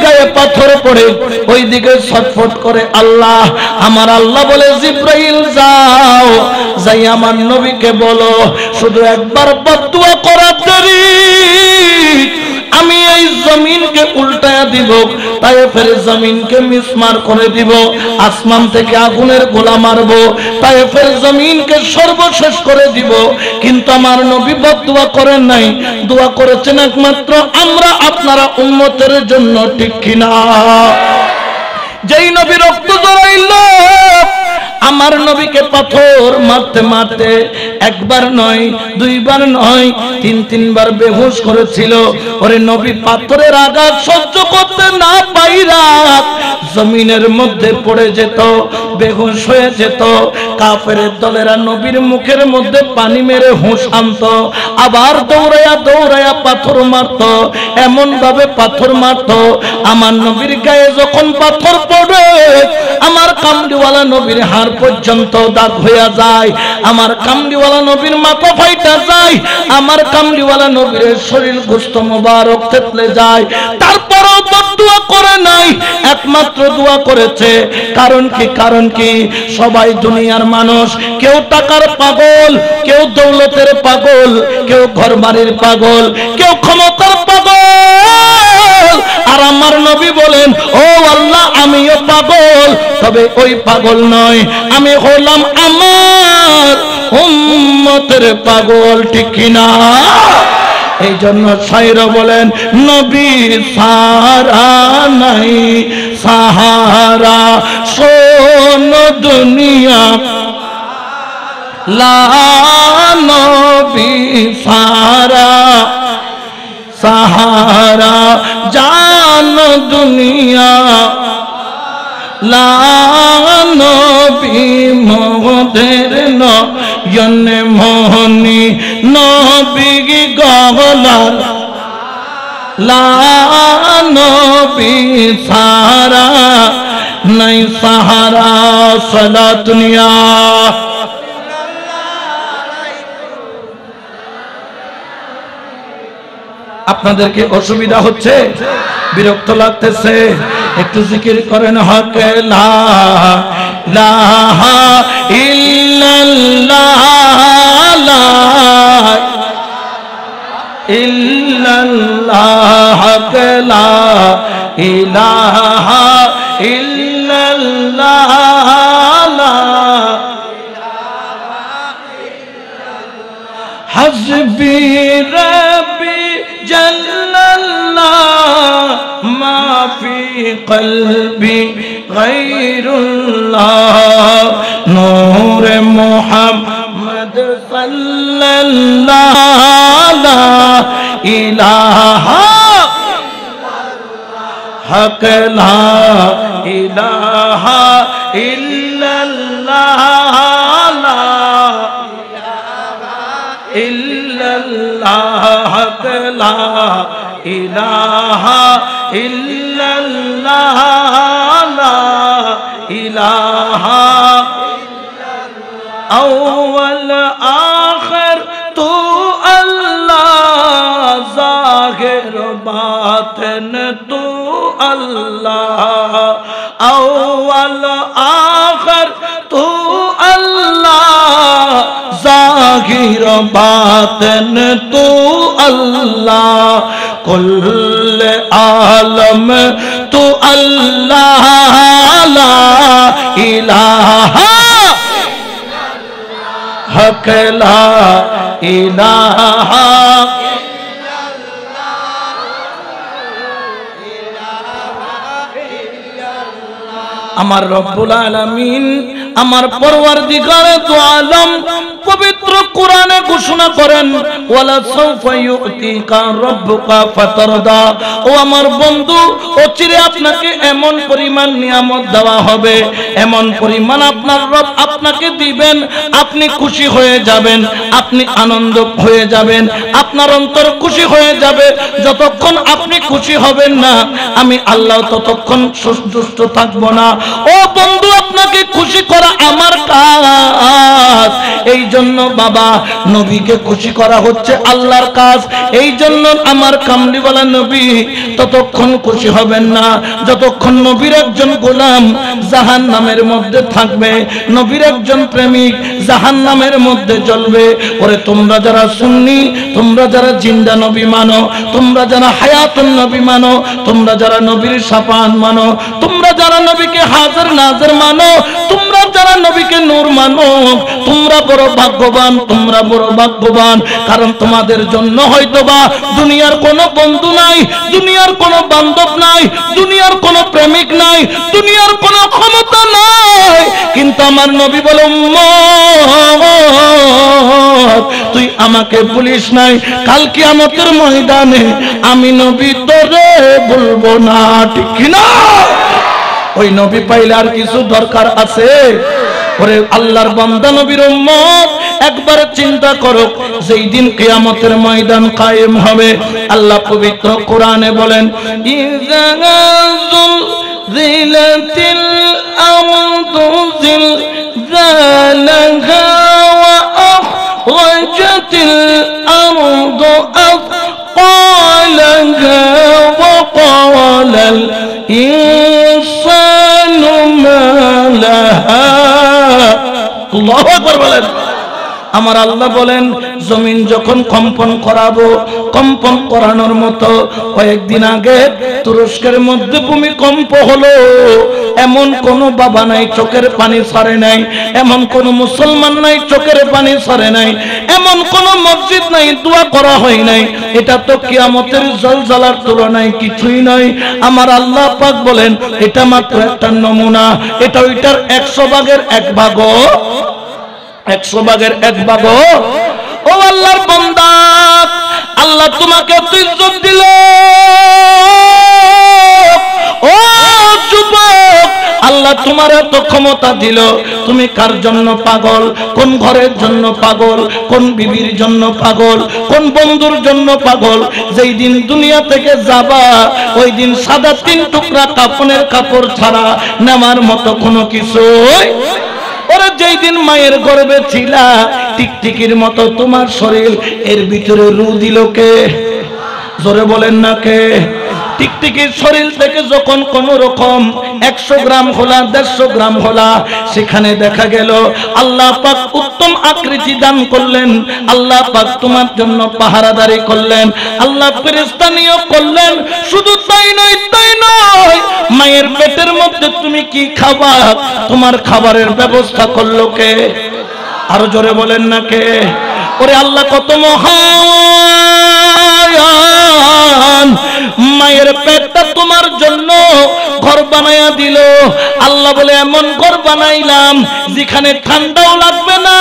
গায়ে পাথর পড়ে ওই দিকে ছটফট করে আল্লাহ, আমার আল্লাহ বলে জিব্রাইল যাও, যাই আমার নবীকে বলো শুধু একবার বদদুয়া করার দেরি, আমি এই জমিনকে উল্টায়া দিব, তায়েফের জমিনকে মিসমার করে দিব, আসমান থেকে আগুনের গোলা মারবো, তায়েফের জমিনকে সর্বশেষ করে দিব। কিন্তু আমার নবী বদদুয়া করেন নাই, দোয়া করেছেন একমাত্র আমরা আপনারা উম্মতের জন্য, ঠিক কিনা? যেই নবী রক্ত জড়াইল, আমার নবীকে পাথর মারতে মারতে একবার নয়, দুইবার নয়, তিনবার বেহুশ করেছিল। ওরে নবী পাথরের আঘাত সহ্য করতে না পাইরা জমিনের মধ্যে পড়ে যেত, বেহুশ হয়ে যেত। কাফেরের দলেরা নবীর মুখের মধ্যে পানি মেরে হুঁশ আনত, আবার দৌড়াইয়া দৌড়াইয়া পাথর মারত, এমন ভাবে পাথর মারত আমার নবীর গায়ে যখন পাথর পড়ে আমার কামলিওয়ালা নবীর হাড় পর্যন্ত দাগ হইয়া যায়, আমার কামলিওয়ালা নবীর মাথা ফাইটা যায়, আমার কামলিওয়ালা নবীর শরীর গোশত মোবারক থেতলে যায়। তারপরও বদদুয়া করে নাই, একমাত্র দোয়া করেছে। কারণ কি? কারণ কি? সবাই দুনিয়ার মানুষ, কেউ টাকার পাগল, কেউ দৌলতের পাগল, কেউ ঘরবাড়ির পাগল, কেউ ক্ষমতার পাগল। আর আমার নবী বলেন, ও আল্লাহ আমিও পাগল, তবে ওই পাগল নয়, আমি হলাম আমার উম্মতের পাগল, ঠিক কিনা? এই জন্য শায়র বলেন, নবী সারা নাই সাহারা, শোন দুনিয়া লা নবী সারা সাহারা, জান দুনিয়া লা নবী মোদের নয়নে মোহনী, নবী গহলার লা নবী সারা নাই সাহারা। সালাতুনিয়া আপনাদেরকে অসুবিধা হচ্ছে, বিরক্ত লাগতেছে, একটু জিকির করেন হক লা ইলাহা ইল্লাল্লাহ, লা ইল্লাল্লাহ, হক লা ইলাহা ইল্লাল্লাহ, লা হাসবি রব্বি জাল্লাল্লাহ, মা ফি কলবি গায়রুল্লাহ, নূরে মুহাম্মদ সাল্লাল্লাহ, লা ইলাহা হক লা ইলাহা ইল্লাল্লাহ, লা ইল্লাল্লাহ, হক লা ইলাহা ইল্লাল্লাহ, লা ইলাহা আউয়াল আখির তু আল্লাহ, জাহির বাতিন তু আল্লাহ, আউয়াল আখির তু আল্লাহ, জাহির বাতিন তু আল্লাহ, কুল আলম তু আল্লাহ, লা ইলাহা হক লা ইলাহা আমার রব্বুল আলামিন, আমার পরওয়ারদিগারে দু আলম পবিত্র কোরআনে ঘোষণা করেন, ওয়ালা সাউফা ইউতিকা রাব্বুকা ফাতারদা, ও আমার বন্ধু অচিরে আপনাকে এমন পরিমাণ নিয়ামত দেওয়া হবে, এমন পরিমাণ আপনার রব আপনাকে দিবেন, আপনি খুশি হয়ে যাবেন, আপনি আনন্দ হয়ে যাবেন, আপনার অন্তর খুশি হয়ে যাবে। যতক্ষণ আপনি খুশি হবেন না, আমি আল্লাহ ততক্ষণ সন্তুষ্ট থাকবো না। ও বন্ধু, আপনাকে খুশি করা আমার কাজ। এই জন্য বাবা নবীকে খুশি করা হচ্ছে আল্লাহর কাজ। এই জন্য আমার কামলিওয়ালা নবী ততক্ষণ খুশি হবেন না যতক্ষণ নবীর একজন গোলাম জাহান্নামের মধ্যে থাকবে, নবীর একজন প্রেমিক জাহান্নামের মধ্যে জ্বলবে। ওরে তোমরা যারা সুন্নি, তোমরা যারা জিন্দা নবী মানো, তোমরা যারা হায়াতুন নবী মানো, তোমরা যারা নবীর শাফাআত মানো, তোমরা যারা নবীকে হাজির নাজির মানো, তোমরা যারা নবীকে নূর মানো, তোমরা বড় ভাগ্যবান, তোমরা বড় ভাগ্যবান। কারণ তোমাদের জন্য হয়তোবা দুনিয়ার কোনো বন্ধু নাই, দুনিয়ার কোনো বান্ধব নাই, দুনিয়ার কোনো প্রেমিক নাই, দুনিয়ার কোনো ক্ষমতা নাই, কিন্তু আমার নবী বলে উম্মত তুই আমাকে বলিস নাই, কাল কিয়ামতের ময়দানে আমি নবী তোরে বলবো না, ঠিক কিনা? ওই নবী পাইলে আর কিছু দরকার আছে? ওরে আল্লাহর বান্দা নবীর উম্মত একবার চিন্তা করো, যেই দিন কিয়ামতের ময়দান কায়েম হবে, আল্লাহ পবিত্র কোরআনে বলেন ইযা যুলজিলাতিল আরদু জিলজালাহা ওয়া আখরাজাতিল আরদু আথqalaha ওয়া ক্বালাল ইনসানু মা লাহা। আল্লাহু আকবার বলেন। আমার আল্লাহ বলেন জমিন যখন কম্পন করাবো, কম্পন করানোর মতো কয়েকদিন আগে তুরস্কের মধ্যে ভূমিকম্প হলো, এমন কোন বাবা নাই চোখের পানি ছাড়ে নাই, এমন কোন মুসলমান নাই চোখের পানি ছাড়ে নাই, এমন কোন মসজিদ নাই দোয়া করা হয় নাই। এটা তো কিয়ামতের জলজালার তুলনায় কিছুই নয়। আমার আল্লাহ পাক বলেন এটা মাত্র একটা নমুনা, এটা ওইটার 100 ভাগের 1 ভাগও, 100 ভাগের 1 ভাগও। ও আল্লাহর বান্দা, আল্লাহ তোমাকে ইজ্জত দিল। ও যুবক, আল্লাহ তোমার এত ক্ষমতা দিল, তুমি কার জন্য পাগল? কোন ঘরের জন্য পাগল? কোন বিবির জন্য পাগল? কোন বন্ধুর জন্য পাগল? যেই দিন দুনিয়া থেকে যাবা ওই দিন সাদা 3 টুকরা কাফনের কাপড় ছাড়া নেওয়ার মতো কোনো কিছু। ওরে যেই দিন মায়ের গর্ভে ছিলা টিকটিকির মতো তোমার শরীর, এর ভিতরে রু দিল কে? জোরে বলেন না কে? টিকটিকির শরীর থেকে যখন কোন রকম 100 গ্রাম হলা, 150 গ্রাম হলা, সেখানে দেখা গেল আল্লাহ পাক উত্তম আকৃতি দান করলেন, আল্লাহ পাক তোমার জন্য পাহারাদারি করলেন, আল্লাহ ফেরেশতা নিয়োগ করলেন। শুধু তাই নয়, তাই নয়, মায়ের পেটের মধ্যে তুমি কি খাবা তোমার খাবারের ব্যবস্থা করলো কে? আরো জোরে বলেন না কে? ওরে আল্লাহ কত মহান, মায়ের পেটটা তোমার জন্য ঘর বানায়া দিল। আল্লাহ বলে এমন ঘর বানাইলাম যেখানে ঠান্ডাও লাগবে না,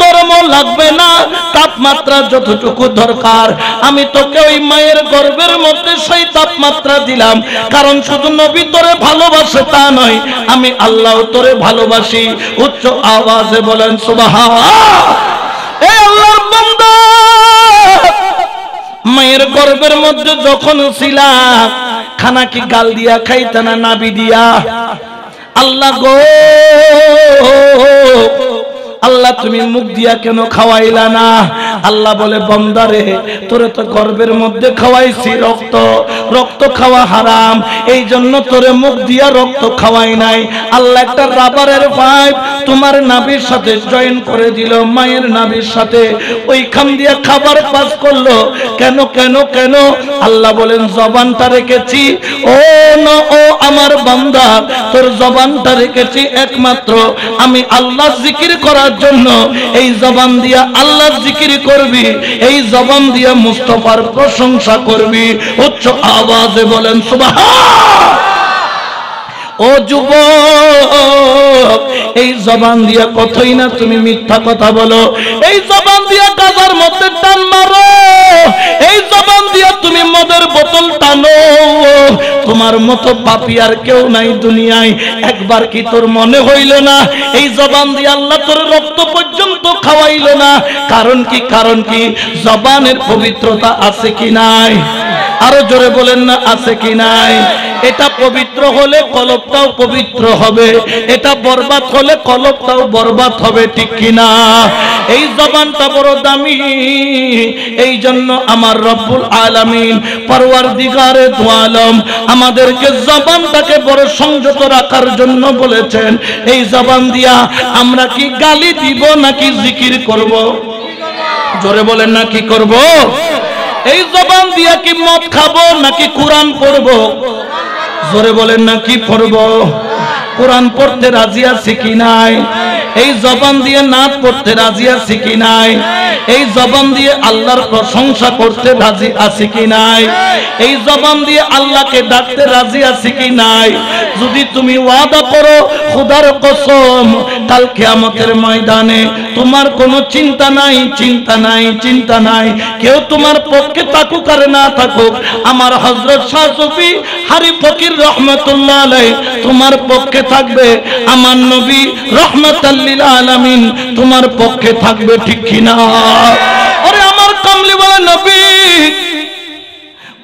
গরমও লাগবে না, তাপমাত্রা যতটুকু দরকার আমি তোকে ওই মায়ের গর্ভের মধ্যে সেই তাপমাত্রা দিলাম। কারণ শুধু নবী তোরে ভালোবাসে তা নয়, আমি আল্লাহ তোরে ভালোবাসি। উচ্চ আওয়াজে বলেন সুবহানাল্লাহ। এই আল্লাহর বান্দা, মায়ের গর্ভের মধ্যে যখন ছিলা খানা কি গাল দিয়া খাইতা না নাভি দিয়া? আল্লাহ গো, আল্লাহ তুমি মুখ দিয়া কেন খাওয়াইলা না? আল্লাহ বলে বান্দারে তোরে তো গর্ভের মধ্যে খাওয়াইছি রক্ত, রক্ত খাওয়া হারাম, এই জন্য তোরে মুখ দিয়া রক্ত খাওয়াই নাই। আল্লাহ একটা রাবারের পাইপ তোমার নাভির সাথে জয়েন করে দিল, মায়ের নাভির সাথে, ওইখান দিয়া খাবার পাস করলো। কেন কেন কেন? আল্লাহ বলেন জবানটা রেখেছি। ও না, ও আমার বান্দা, তোর জবানটা রেখেছি একমাত্র আমি আল্লাহ জিকির করার জন্য। এই জবান দিয়া আল্লাহ জিকির করবি, এই জবান দিয়া মুস্তাফার প্রশংসা করবি। উচ্চ আওয়াজে বলেন সুবহান। ও যুবক, এই জবান দিয়া কতই না তুমি মিথ্যা কথা বলো, এই জবান দিয়া গাজার মধ্যে টান মারো, এই জবান দিয়া তুমি মদের বোতল টানো। তোমার মতো পাপী আর কেউ নাই দুনিয়ায়। একবার কি তোর মনে হইল না এই জবান দিয়ে আল্লাহ তোর রক্ত পর্যন্ত খাওয়াইল না? কারণ কি? কারণ কি? জবানের পবিত্রতা আছে কি নাই? আরো জোরে বলেন না আছে কি নাই? এটা পবিত্র হলে কলবটাও পবিত্র হবে, এটা বরবাদ হলে কলবটাও বরবাদ হবে, ঠিক কি না? এই জবানটা বড় দামি, এই জন্য আমার রব্বুল আলামিন পরওয়ারদিগারে দু আলম আমাদেরকে জবানটাকে বড় সংযত রাখার জন্য বলেছেন। এই জবান দিয়া আমরা কি গালি দিব নাকি জিকির করব? জোরে বলেন না কি করব? এই জবান দিয়া কি মদ খাবো নাকি কোরআন পড়বো? জোরে বলেন না কি পড়বো? কোরআন পড়তে রাজি আছি কি নাই? এই জবান দিয়ে নাত পড়তে রাজি আছি কি নাই? এই জবান দিয়ে আল্লাহর প্রশংসা করতে রাজি আছি কি নাই? এই জবান দিয়ে আল্লাহকে ডাকতে রাজি আছি কি নাই? যদি তুমি ওয়াদা করো খোদার কসম কাল কিয়ামতের ময়দানে তোমার কোনো চিন্তা নাই, চিন্তা নাই, চিন্তা নাই। কেউ তোমার পক্ষে থাকুক আর না থাকুক, আমার হযরত শাহ সুফি হারি ফকির রহমাতুল্লাহ আলাইহি তোমার পক্ষে থাকবে, আমার নবী রাহমাতাল লিল আলামিন তোমার পক্ষে থাকবে, ঠিক কি না? ওরে আমার কামলি ওয়ালা নবী,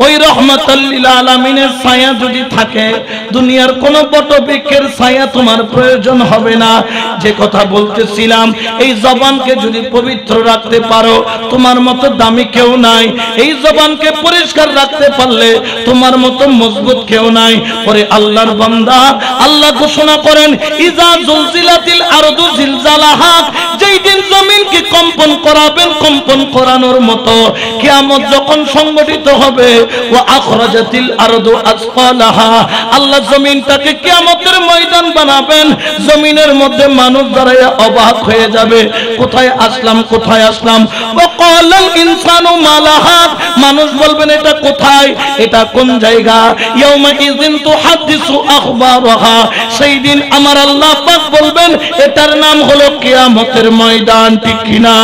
ওই রহমাতাল লিল আলামিনের ছায়া যদি থাকে দুনিয়ার কোন বটবৃক্ষের ছায়া তোমার প্রয়োজন হবে না। যে কথা বলতেছিলাম, এই জবানকে যদি পবিত্র রাখতে পারো তোমার মতো দামি কেউ নাই। এই জবানকে পরিষ্কার রাখতে পারলে তোমার মতো মজবুত কেউ নাই। পরে আল্লাহর বান্দা আল্লাহ ঘোষণা করেন ইজা জুলজিলাতিল আরদু জিলজালাহা, যেই দিন জমিনকে কম্পন করাবেন কম্পন করানোর মতো কিয়ামত যখন সংগঠিত হবে, ওয়া আখরাজাতিল আরদু আসফালাহা, আল্লাহ জমিনটাকে কিয়ামতের ময়দান বানাবেন। জমিনের মধ্যে মানুষ দাঁড়ায়া অবাক হয়ে যাবে, কোথায় আসলাম, কোথায় আসলাম। ওয়া ক্বালাল ইনসানু মালাহা, মানুষ বলবেন এটা কোথায়, এটা কোন জায়গা। ইয়াউমা ইযিন তুহাদ্দিসু আখবারাহা, সেই দিন আমার আল্লাহ পাক বলবেন এটার নাম হলো কিয়ামতের ময়দান, ঠিক কি না?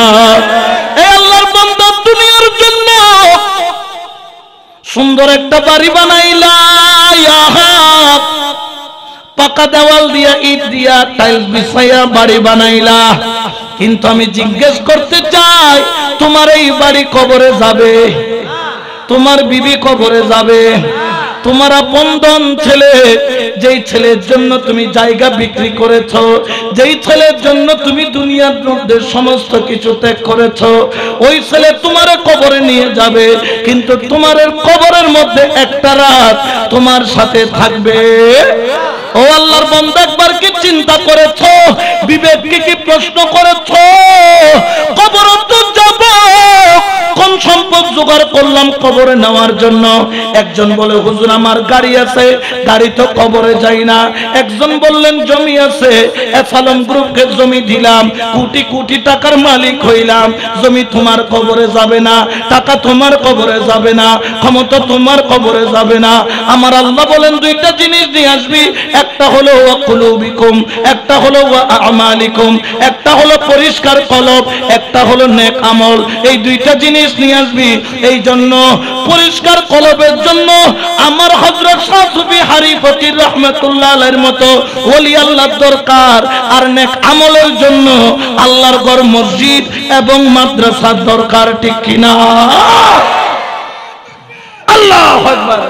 এই আল্লাহর বান্দা দুনিয়ার জন্য সুন্দর একটা বাড়ি বানাইলা, পাকা দেওয়াল দিয়া ইট দিয়া টাইলস বিছাইয়া বাড়ি বানাইলা, কিন্তু আমি জিজ্ঞেস করতে চাই তোমার এই বাড়ি কবরে যাবে, তোমার বিবি কবরে যাবে, তোমার আপনজন ছেলে, যেই ছেলের জন্য তুমি জায়গা বিক্রি করেছো, যেই ছেলের জন্য তুমি দুনিয়ার মধ্যে সমস্ত কিছু ত্যাগ করেছো, ওই ছেলে তোমার কবরে নিয়ে যাবে, কিন্তু তোমার কবরের মধ্যে একটা রাত তোমার সাথে থাকবে। ও আল্লাহর বান্দা, একবার কি চিন্তা করেছো, বিবেককে কি প্রশ্ন করেছো? কবর তো যাব, কোন সম্পদ জোগাড় করলাম কবরে নেওয়ার জন্য? একজন বলে হুজুর আমার গাড়ি আছে, গাড়ি তো কবরে যাই না। একজন বললেন জমি আছে, এসালম গ্রুপকে জমি দিলাম, কোটি কোটি টাকার মালিক হইলাম, জমি তোমার কবরে যাবে না, টাকা তোমার কবরে যাবে না, ক্ষমতা তোমার কবরে যাবে না। আমার আল্লাহ বলেন দুইটা জিনিস নিয়ে আসবি, একটা হলো ওয়া কুলুবিকুম, একটা হলো ওয়া আমালিকুম, একটা হলো পরিষ্কার কলব, একটা হলো নেক আমল। এই দুইটা জিনিস নিয়ে আসবি। এই জন্য পরিষ্কার কলবের জন্য আমার হযরত শাহ সুফি হারি ফকির রহমাতুল্লাহ আলাইহির মতো ওলি আল্লাহর দরকার, আর নেক আমলের জন্য আল্লাহর ঘর মসজিদ এবং মাদ্রাসার দরকার, ঠিক কি না? আল্লাহু আকবার।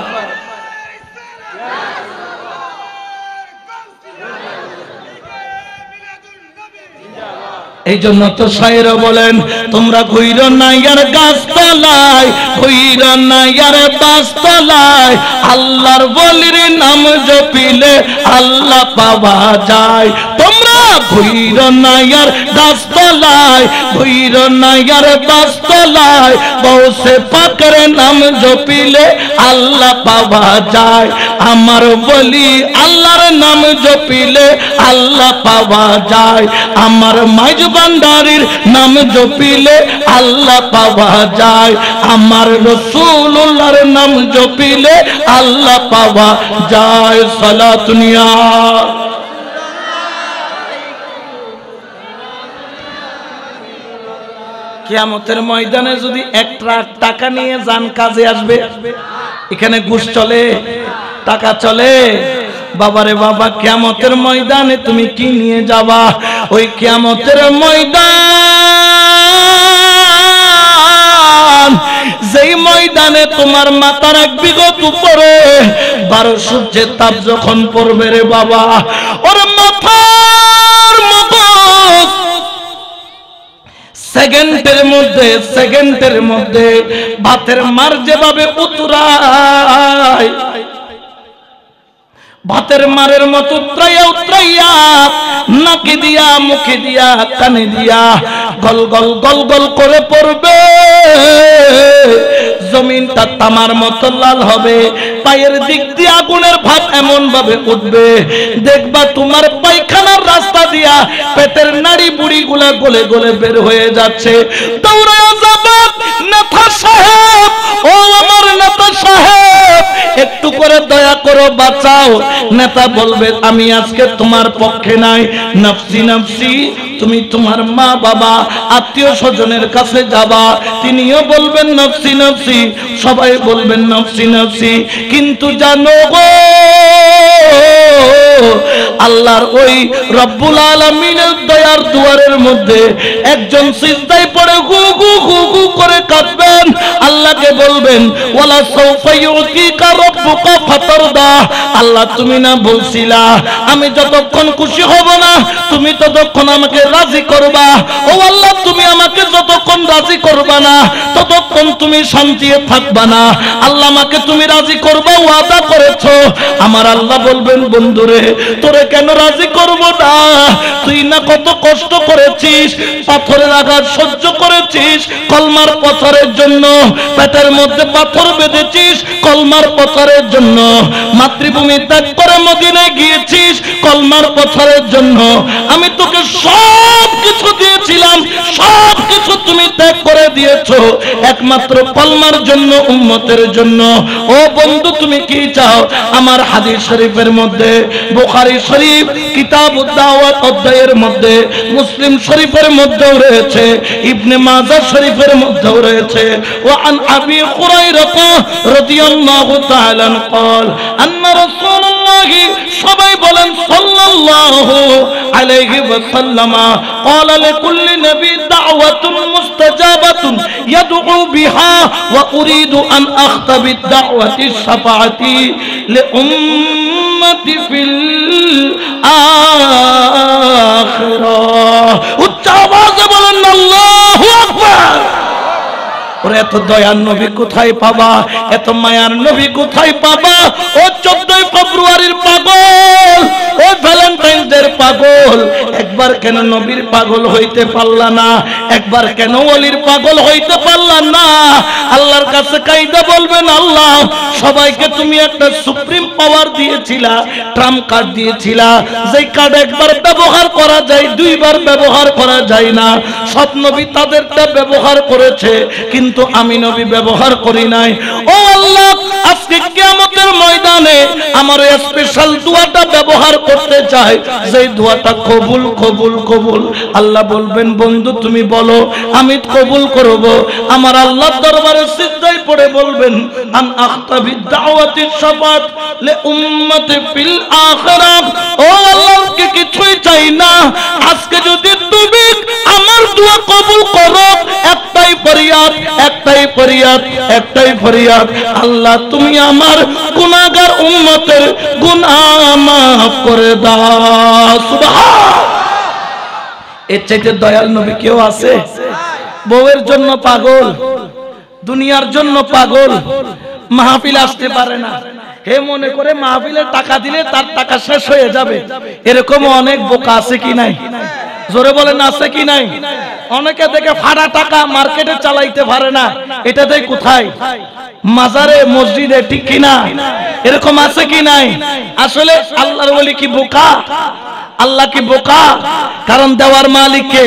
এই জন্য তো শায়ের বলেন তোমরা ঘুইর না ইয়ার গাছতলায়, ঘুইর না ইয়ার বাসতলায়, আল্লাহর বলির নাম জপিলে আল্লাহ পাওয়া যায়। তোমরা ঘুইর না ইয়ার গাছতলায়, ঘুইর না ইয়ার বাসতলায়, বউসে পাকের নাম জপিলে আল্লাহ পাওয়া যায়। আমার বলি আল্লাহর নাম জপিলে আল্লাহ পাওয়া যায়, আমার মাইজ ভান্ডারীর নাম জপিলে আল্লাহ পাওয়া যায়, আমার রাসূলুল্লাহর নাম জপিলে আল্লাহ পাওয়া যায়। সালাতুনিয়া কিয়ামতের ময়দানে যদি এক ট্রাক টাকা নিয়ে যান কাজে আসবে? এখানে ঘুষ চলে, টাকা চলে? বাবারে বাবা, কিয়ামতের ময়দানে তুমি কি নিয়ে যাবা? ওই কিয়ামতের ময়দান যেই ময়দানে তোমার মাথার এক বিগত উপরে 12 সূর্যের তাপ যখন পড়বে রে বাবা, ওর মাথার মগজ সেকেন্ডের মধ্যে ভাতের মার যেভাবে উতরায়, ভাতের মারের মতো উতরাইয়া নাকে দিয়া, মুখে দিয়া, কানে দিয়া গল গল গল গল করে পড়বে। জমিনটা তামার মতো লাল হবে, পায়ের দিক দিয়ে আগুনের ভাব এমন ভাবে উঠবে, দেখবা তোমার পায়খানার রাস্তা দিয়া পেটের নাড়ি বুড়ি গুলা গলে গলে বের হয়ে যাচ্ছে। দৌড়ায় যাবে নেতা সাহেব, ও আমার নেতা সাহেব, একটু করে দয়া করো, বাঁচাও। নেতা বলবে আমি আজকে তোমার পক্ষে নাই, নফসি নফসি। তুমি তোমার মা বাবা আত্মীয় স্বজনের কাছে যাবা, তিনিও বলবেন নফসি নফসি, সবাই বলবেন নফসি নফসি। কিন্তু জানো গো, আল্লাহর ওই রব্বুল আলামিনের দয়ার দুয়ারের মধ্যে একজন সিজদায় পড়ে গু গু গু গু করে কাঁদবেন, আল্লাহকে বলবেন ওয়ালা সাউফা ইউতিকা রাব্বুকা ফাতারদা। আল্লাহ তুমি না বলছিলা আমি যতক্ষণ খুশি হব না তুমি ততক্ষণ আমাকে রাজি করবা। ও আল্লাহ, তুমি আমাকে যতক্ষণ রাজি করবা না ততক্ষণ তুমি শান্তিতে থাকবা না। আল্লাহ, আমাকে তুমি রাজি করবা ওয়াদা করেছো। আমার আল্লাহ বলবেন বন্ধুরে, তোরে কেন রাজি করব না? তুই না কত কষ্ট করেছিস, পাথরের আঘাত সহ্য করেছিস কলমার পথরের জন্য, পেটের মধ্যে পাথর বেঁধেছিস কলমার পথরের জন্য, মাতৃভূমি ত্যাগ করে মদিনায় গিয়েছিস কলমার পথরের জন্য। আমি তোকে সব কিছু দিয়েছিলাম, সব কিছু তুমি ত্যাগ করে দিয়েছো একমাত্র কলমার জন্য, উম্মতের জন্য। ও বন্ধু, তুমি কি চাও? আমার হাদিস শরীফের মধ্যে, বুখারী শরীফ কিতাবুদ দাওয়াত অধ্যায়ের মধ্যে, মুসলিম শরীফের মধ্যেও রয়েছে, ইবনে মাজাহ শরীফের মধ্যেও রয়েছে। ওয়া আন আবি হুরায়রা রাদিয়াল্লাহু তাআলা قال ان رسول الله সবাই বলেন সাল্লাল্লাহু আলাইহি ওয়াসাল্লাম قال لكل نبي دعوة مستجابة يدعو بها واريد ان اخطب الدعوة الشفاعة لأمتي في الآخرة। উচ্চ আওয়াজে বলেন আল্লাহু আকবার। ওরে এত দয়ার নবী কোথায় পাবা? এত মায়ার নবী কোথায় পাবা? ও 14 ফেব্রুয়ারির পাগল, ও ভ্যালেন্টাইন ডের পাগল, একবার কেন নবীর পাগল হইতে পারলা না? একবার কেন ওলির পাগল হইতে পারলা না? আল্লাহর কাছে কাইদা বলবেন, আল্লাহ সবাইকে তুমি একটা সুপ্রিম পাওয়ার দিয়েছিলা, ট্রাম্প কার্ড দিয়েছিলা, যেই কার্ড একবার ব্যবহার করা যায়, দুইবার ব্যবহার করা যায় না। সব নবী তাদেরটা ব্যবহার করেছে, কিন্তু আমি নবী ব্যবহার করি নাই। ও আল্লাহ, আজকে কিয়ামতের ময়দানে আমার এই স্পেশাল দোয়াটা ব্যবহার করতে চাই, যেই দোয়াটা কবুল কবুল কবুল। আল্লাহ বলবেন বন্ধু তুমি বলো, আমি কবুল করব। আমার আল্লাহর দরবারে সিজদায় পড়ে বলবেন আন আখতাবি দাওয়াতি শাফাত লি উম্মতি ফিল আখিরাহ। ও আল্লাহ, কে কিছুই চাই না, আজকে যদি তুমি আমার দোয়া কবুল করো, একটাই ফরিয়াদ, একটাই ফরিয়াদ, একটাই ফরিয়াদ, আল্লাহ তুমি আমার গুনাহগার উম্মতের গুনাহ মাফ করে দাও। সুবহান। এর চাইতে দয়াল নবী কেউ আছে? বউয়ের জন্য পাগল, দুনিয়ার জন্য পাগল, মাহফিল আসতে পারে না, হে মনে করে মাহফিলের টাকা দিলে তার টাকা শেষ হয়ে যাবে। এরকম অনেক বোকা আছে কি নাই? জোরে বলেন আছে কি নাই? অনেকে দেখে ফাড়া টাকা মার্কেটে চালাইতে পারে না, এটা দেয় কোথায়? মাজারে, মসজিদে, ঠিক কি না? এরকম আছে কি নাই? আসলে আল্লাহর ওলি কি বোকা? আল্লাহ কি বোকা? কারণ দেওয়ার মালিক কে?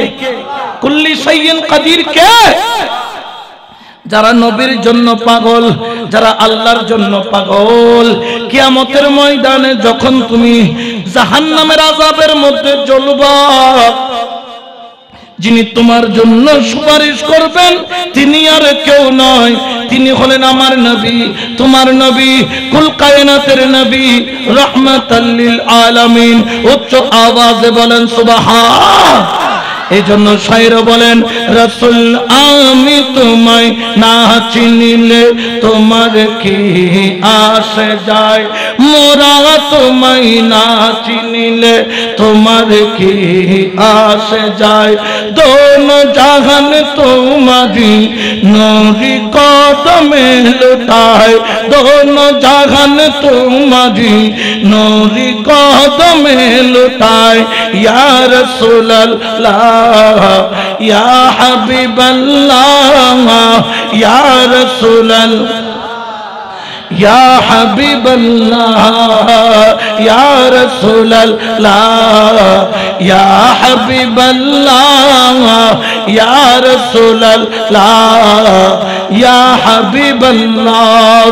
কুল্লি শাইইন কাদির কে? যারা নবীর জন্য পাগল, যারা আল্লাহর জন্য পাগল, কিয়ামতের ময়দানে যখন তুমি জাহান্নামের আযাবের মধ্যে জ্বলবা, যিনি তোমার জন্য সুপারিশ করবেন তিনি আর কেউ নয়, তিনি হলেন আমার নবী, তোমার নবী, কুল কায়নাতের নবী, রাহমাতাল লিল আলামিন। উচ্চ আওয়াজে বলেন সুবহান। এই জন্য শায়র বলেন, রাসূল আমি তোমায় না চিনিলে তোমার কি আসে যায়, মোরা তোমায় না চিনিলে তোমার কি আসে যায়, দোনো জাহান তোমারি নূরি কদমে লুটায়, দোনো জাহান তোমারি নূরি কদমে লুটায়। ইয়া রাসূলুল্লাহ ইয়া হাবিবাল্লাহ ইয়া রাসূলুল্লাহ या हबीब अल्लाह या रसूल अल्लाह या हबीब अल्लाह या रसूल अल्लाह या हबीब अल्लाह।